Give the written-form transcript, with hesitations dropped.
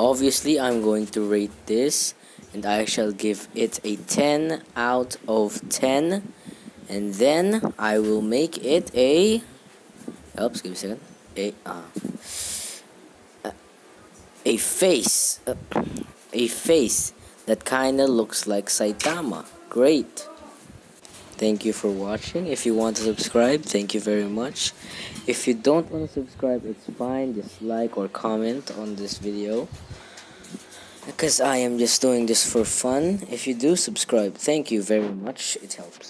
Obviously, I'm going to rate this, and I shall give it a 10 out of 10. And then I will make it a. Oops, give me a second. A face. A face that kinda looks like Saitama. Great. Thank you for watching. If you want to subscribe, thank you very much. If you don't want to subscribe, it's fine. Just like or comment on this video, because I am just doing this for fun. If you do subscribe, thank you very much. It helps.